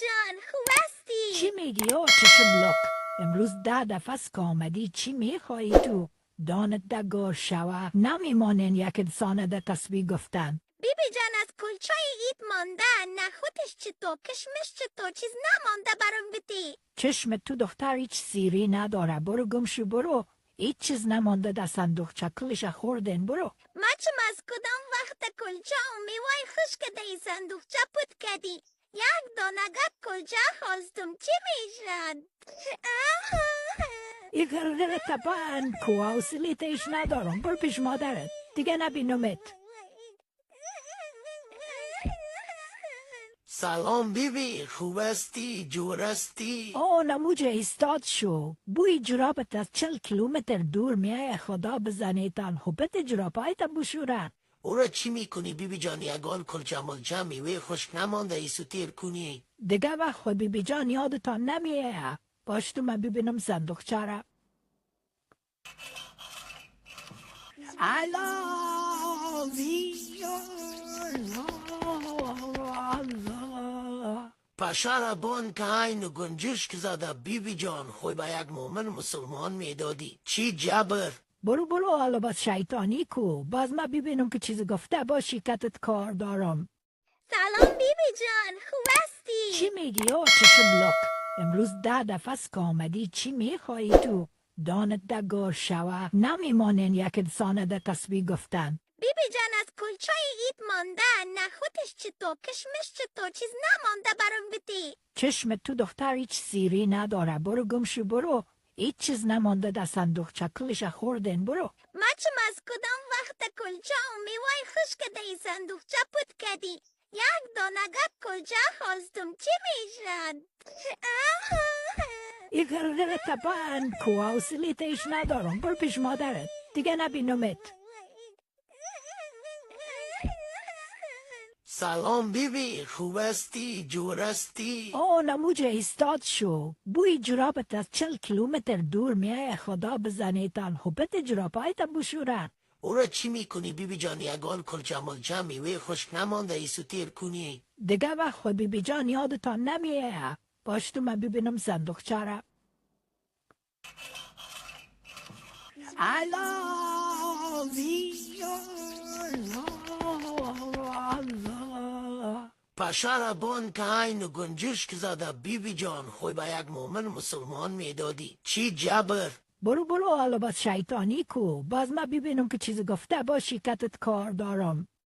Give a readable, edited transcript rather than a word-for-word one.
جان خوب هستی؟ چی میگی او چشم لک؟ امروز 10 دفعه است که آمدی. چی میخوایی تو؟ دانت دگار شوه نمیمانین یک انسان ده تسبیح گفتن. بیبی جان از کلچای اید مانده، نخوتش چطور، کشمش چطور، چیز نمانده برام بدی. چشم تو دختر هیچ سیری نداره. برو گمشو برو. هیچ چیز نمانده در صندوق چکلش خوردن. برو. مچم از کدام وقت کلچا و میوای خشک دی صندوق چپت کردی. یک دانگت کلچا خواستم چی میشد؟ این غرغر تبان کو حوصله ایش ندارم. برو پیش مادرت دیگه نبینمت. سلام بیبی، خوب هستی؟ جور هستی؟ نموجه ایستاد شو. بوی جرابت از 40 کیلومتر دور میای. خدا بزنیتان خوبت جرابایت بشورن. او را چی میکنی بیبی جان؟ یگان کلچه ملچه میوه خشک نمانده ایسو تیر کنی. دیگه وقت خود بیبی جان یادتان نمیه. باش تو من ببینم صندوق چرا. پشر بان که این گنجش که زده بیبی جان، خوی به یک مومن مسلمان میدادی. چی جبر؟ برو حالا باز شیطانی کو. باز من ببینم که چیز گفته با شیکتت کار دارم. سلام بیبی جان خوب هستی؟ چی میگی او چشم لک؟ امروز 10 دفعه است که آمدی. چی میخوایی تو؟ دانت دگار شوه نمیمانین یک انسان ده تسبیح گفتن. بیبی جان از کلچای اید مانده، نخوتش چطور، کشمش چطور، چیز نمانده برام بدی. چشم تو دختر هیچ سیری نداره. برو گمشو برو. هیچ چیز نمانده در صندوق چکلش خوردن. برو. مچم از کدام وقت کلچا و میوای خشک دی صندوق چپت کردی. یک دانگت کلچا خواستم چی میشد؟ این غرغر تبان کو حوصله ایش ندارم. برو پیش مادرت دیگه نبینمت. سلام بیبی، خوب هستی؟ جور هستی؟ نموجه ایستاد شو. بوی جرابت از 40 کیلومتر دور میای. خدا بزنیتان خوبت جرابایت بشورن. او را چی میکنی بیبی جان؟ یگان کلچه ملچه میوه خشک نمانده ایسو تیر کنی. دیگه وقت خود بیبی جان یادتان نمیه. باش تو من ببینم صندوق چرا. پشر بان که این گنجش که زده بیبی جان، خوی به یک مومن مسلمان میدادی. چی جبر؟ برو حالا باز شیطانی کو. باز من ببینم که چیز گفته با شیکتت کار دارم.